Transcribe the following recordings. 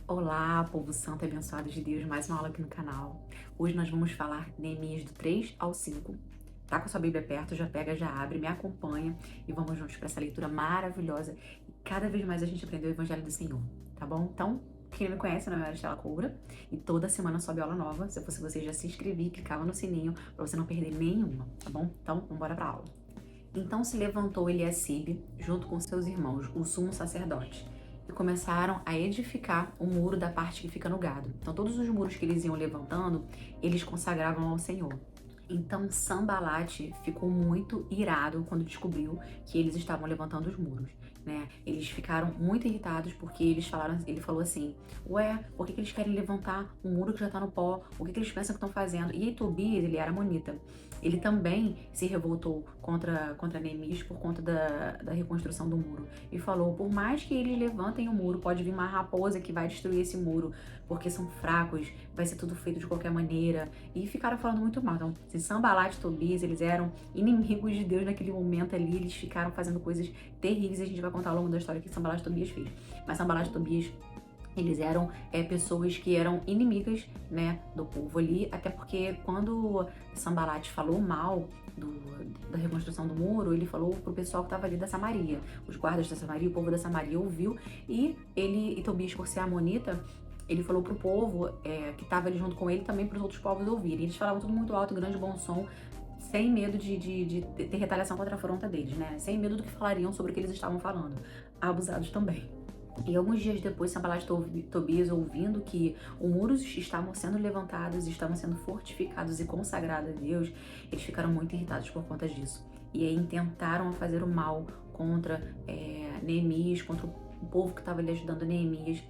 Olá, povo santo e abençoado de Deus, mais uma aula aqui no canal. Hoje nós vamos falar Neemias do 3 ao 5. Tá com a sua Bíblia perto, já pega, já abre, me acompanha e vamos juntos para essa leitura maravilhosa e cada vez mais a gente aprender o Evangelho do Senhor, tá bom? Então, quem não me conhece, meu nome é Maristela Coura e toda semana sobe aula nova. Se eu fosse você, já se inscrevia e clicava no sininho para você não perder nenhuma, tá bom? Então, vamos embora para a aula. Então se levantou Eliacibe, junto com seus irmãos, o sumo sacerdote, e começaram a edificar o muro da parte que fica no gado. Então todos os muros que eles iam levantando, eles consagravam ao Senhor. Então Sambalate ficou muito irado quando descobriu que eles estavam levantando os muros, né? Eles ficaram muito irritados porque ele falou assim: ué, por que eles querem levantar um muro que já tá no pó? O que eles pensam que estão fazendo? E aí Tobias, ele era amonita. Ele também se revoltou contra Neemias por conta da reconstrução do muro e falou: por mais que eles levantem o muro, pode vir uma raposa que vai destruir esse muro, porque são fracos, vai ser tudo feito de qualquer maneira. E ficaram falando muito mal. Então, assim, Sanbalat e Tobias, eles eram inimigos de Deus naquele momento ali, eles ficaram fazendo coisas terríveis e a gente vai contar ao longo da história que Sanbalat e Tobias fez. Mas Sanbalat e Tobias, eles eram pessoas que eram inimigas, né, do povo ali, até porque quando Sanbalat falou mal da reconstrução do muro, ele falou pro pessoal que estava ali da Samaria, os guardas da Samaria, o povo da Samaria ouviu, e Tobias, por ser amonita, ele falou pro povo que estava ali junto com ele, também para os outros povos ouvirem. Eles falavam tudo muito alto, grande bom som, sem medo de ter retaliação contra a afronta deles, né? Sem medo do que falariam sobre o que eles estavam falando. Abusados também. E alguns dias depois, Sanbalat e Tobias, ouvindo que os muros estavam sendo levantados, estavam sendo fortificados e consagrados a Deus, eles ficaram muito irritados por conta disso. E aí tentaram fazer o mal contra Neemias, contra o povo que estava ali ajudando Neemias.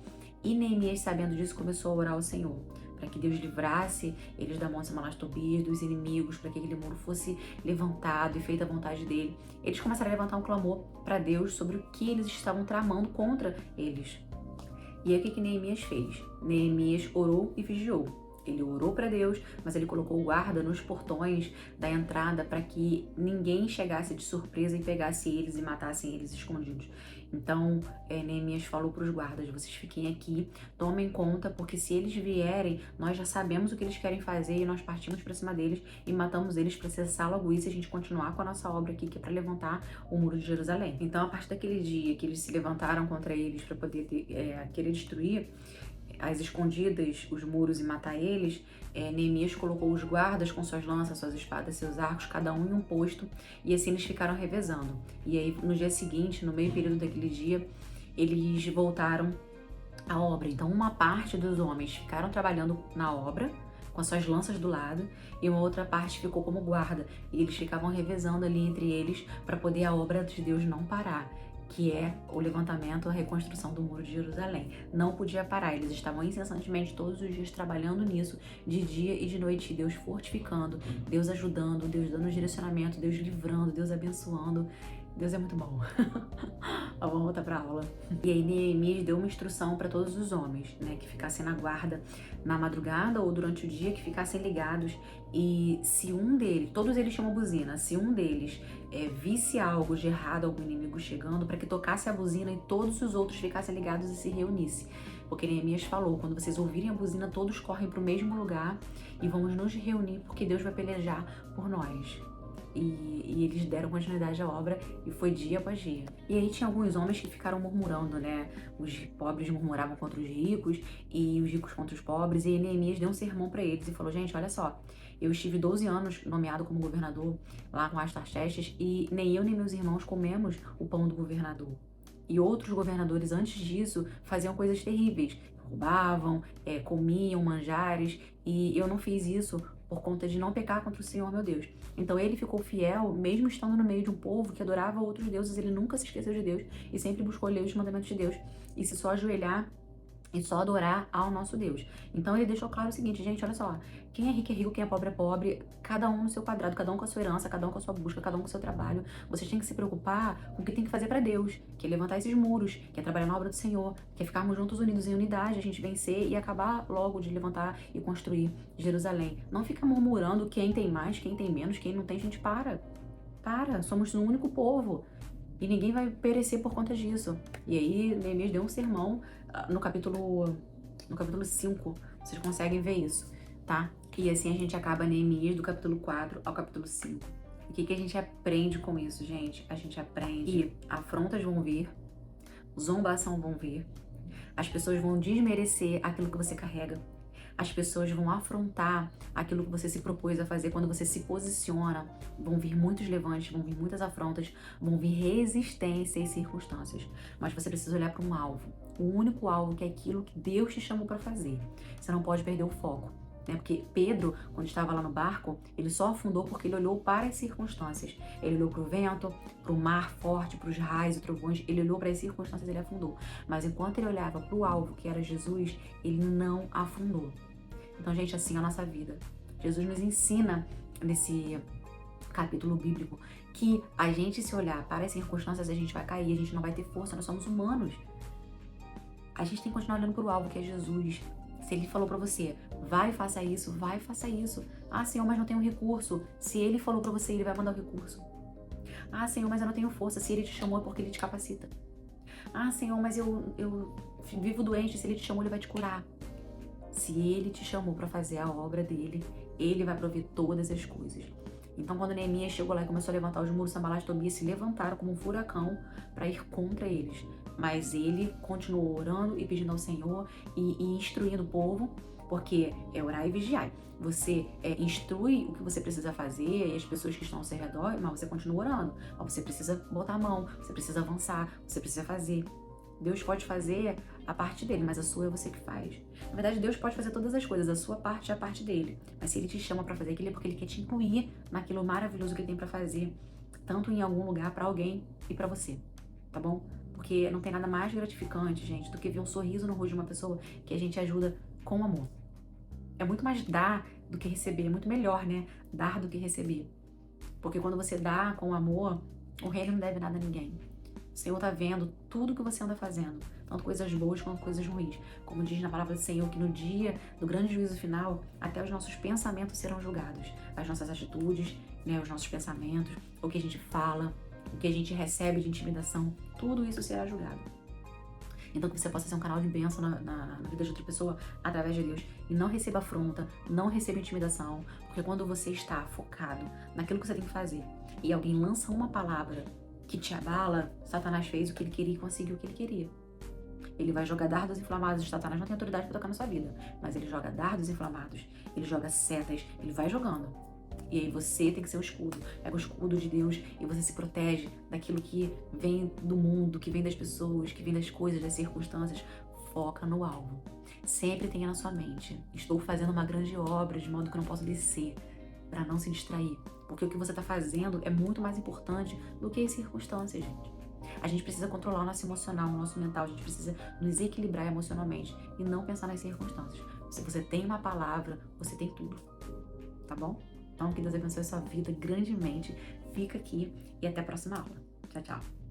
E Neemias, sabendo disso, começou a orar ao Senhor, para que Deus livrasse eles da mão de Sanbalat e Tobias, dos inimigos, para que aquele muro fosse levantado e feita a vontade dele. Eles começaram a levantar um clamor para Deus sobre o que eles estavam tramando contra eles. E aí o que Neemias fez? Neemias orou e vigiou. Ele orou para Deus, mas ele colocou guarda nos portões da entrada para que ninguém chegasse de surpresa e pegasse eles e matassem eles escondidos. Então, Neemias falou para os guardas: vocês fiquem aqui, tomem conta, porque se eles vierem, nós já sabemos o que eles querem fazer e nós partimos para cima deles e matamos eles para cessar logo isso e a gente continuar com a nossa obra aqui, que é para levantar o muro de Jerusalém. Então, a partir daquele dia que eles se levantaram contra eles para poder querer destruir às escondidas os muros e matar eles, Neemias colocou os guardas com suas lanças, suas espadas, seus arcos, cada um em um posto, e assim eles ficaram revezando. E aí, no dia seguinte, no meio período daquele dia, eles voltaram à obra. Então, uma parte dos homens ficaram trabalhando na obra, com as suas lanças do lado, e uma outra parte ficou como guarda, e eles ficavam revezando ali entre eles para poder a obra de Deus não parar, que é o levantamento, a reconstrução do muro de Jerusalém. Não podia parar, eles estavam incessantemente todos os dias trabalhando nisso, de dia e de noite, Deus fortificando, Deus ajudando, Deus dando direcionamento, Deus livrando, Deus abençoando. Deus é muito bom. Vamos voltar para a aula. E aí Neemias deu uma instrução para todos os homens, né, que ficassem na guarda na madrugada ou durante o dia, que ficassem ligados, e se um deles, todos eles tinham uma buzina, se um deles visse algo de errado, algum inimigo chegando, para que tocasse a buzina e todos os outros ficassem ligados e se reunissem. Porque Neemias falou: quando vocês ouvirem a buzina, todos correm para o mesmo lugar e vamos nos reunir, porque Deus vai pelejar por nós. E eles deram continuidade à obra e foi dia após dia. E aí tinha alguns homens que ficaram murmurando, né? Os pobres murmuravam contra os ricos e os ricos contra os pobres. E Neemias deu um sermão para eles e falou: gente, olha só, eu estive 12 anos nomeado como governador lá com Artaxerxes e nem eu nem meus irmãos comemos o pão do governador. E outros governadores antes disso faziam coisas terríveis, roubavam, comiam manjares, e eu não fiz isso por conta de não pecar contra o Senhor, meu Deus. Então ele ficou fiel, mesmo estando no meio de um povo que adorava outros deuses, ele nunca se esqueceu de Deus e sempre buscou ler os mandamentos de Deus e se só ajoelhar e só adorar ao nosso Deus. Então ele deixou claro o seguinte: gente, olha só, quem é rico, quem é pobre, cada um no seu quadrado, cada um com a sua herança, cada um com a sua busca, cada um com o seu trabalho. Vocês têm que se preocupar com o que tem que fazer para Deus, que é levantar esses muros, que é trabalhar na obra do Senhor, que é ficarmos juntos unidos em unidade, a gente vencer e acabar logo de levantar e construir Jerusalém. Não fica murmurando quem tem mais, quem tem menos, quem não tem. Gente, para, somos um único povo. E ninguém vai perecer por conta disso. E aí Neemias deu um sermão no capítulo No capítulo 5, vocês conseguem ver isso, tá? E assim a gente acaba Neemias do capítulo 4 ao capítulo 5. O que a gente aprende com isso, gente? A gente aprende que afrontas vão vir, zombação vão vir, as pessoas vão desmerecer aquilo que você carrega, as pessoas vão afrontar aquilo que você se propôs a fazer. Quando você se posiciona, vão vir muitos levantes, vão vir muitas afrontas, vão vir resistência e circunstâncias. Mas você precisa olhar para um alvo, o único alvo, que é aquilo que Deus te chamou para fazer. Você não pode perder o foco, né? Porque Pedro, quando estava lá no barco, ele só afundou porque ele olhou para as circunstâncias. Ele olhou para o vento, para o mar forte, para os raios e trovões. Ele olhou para as circunstâncias e ele afundou. Mas enquanto ele olhava para o alvo, que era Jesus, ele não afundou. Então, gente, assim é a nossa vida. Jesus nos ensina nesse capítulo bíblico que a gente, se olhar para as circunstâncias, a gente vai cair, a gente não vai ter força, nós somos humanos. A gente tem que continuar olhando para o alvo, que é Jesus. Se ele falou para você, vai e faça isso, vai e faça isso. Ah, Senhor, mas não tenho recurso. Se ele falou para você, ele vai mandar o recurso. Ah, Senhor, mas eu não tenho força. Se ele te chamou, é porque ele te capacita. Ah, Senhor, mas eu vivo doente. Se ele te chamou, ele vai te curar. Se ele te chamou para fazer a obra dele, ele vai prover todas as coisas. Então, quando Neemias chegou lá e começou a levantar os muros, Sanbalat e Tobias se levantaram como um furacão para ir contra eles. Mas ele continuou orando e pedindo ao Senhor e instruindo o povo, porque é orar e vigiar. Você instrui o que você precisa fazer e as pessoas que estão ao seu redor, mas você continua orando. Mas você precisa botar a mão, você precisa avançar, você precisa fazer. Deus pode fazer a parte dele, mas a sua é você que faz. Na verdade, Deus pode fazer todas as coisas, a sua parte é a parte dele. Mas se ele te chama para fazer aquilo, é porque ele quer te incluir naquilo maravilhoso que ele tem para fazer, tanto em algum lugar, para alguém e para você, tá bom? Porque não tem nada mais gratificante, gente, do que ver um sorriso no rosto de uma pessoa que a gente ajuda com amor. É muito mais dar do que receber, é muito melhor, né? Dar do que receber. Porque quando você dá com amor, o reino não deve nada a ninguém. O Senhor tá vendo tudo que você anda fazendo, tanto coisas boas quanto coisas ruins. Como diz na palavra do Senhor, que no dia do grande juízo final, até os nossos pensamentos serão julgados. As nossas atitudes, né, os nossos pensamentos, o que a gente fala, o que a gente recebe de intimidação, tudo isso será julgado. Então que você possa ser um canal de bênção na vida de outra pessoa através de Deus. E não receba afronta, não receba intimidação, porque quando você está focado naquilo que você tem que fazer e alguém lança uma palavra que te abala, Satanás fez o que ele queria e conseguiu o que ele queria. Ele vai jogar dardos inflamados. Satanás não tem autoridade para tocar na sua vida, mas ele joga dardos inflamados, ele joga setas, ele vai jogando. E aí você tem que ser o escudo. Pega o escudo de Deus e você se protege daquilo que vem do mundo, que vem das pessoas, que vem das coisas, das circunstâncias. Foca no alvo. Sempre tenha na sua mente: estou fazendo uma grande obra de modo que eu não posso descer, para não se distrair. Porque o que você está fazendo é muito mais importante do que as circunstâncias, gente. A gente precisa controlar o nosso emocional, o nosso mental. A gente precisa nos equilibrar emocionalmente e não pensar nas circunstâncias. Se você tem uma palavra, você tem tudo. Tá bom? Então, que Deus abençoe a sua vida grandemente. Fica aqui e até a próxima aula. Tchau, tchau.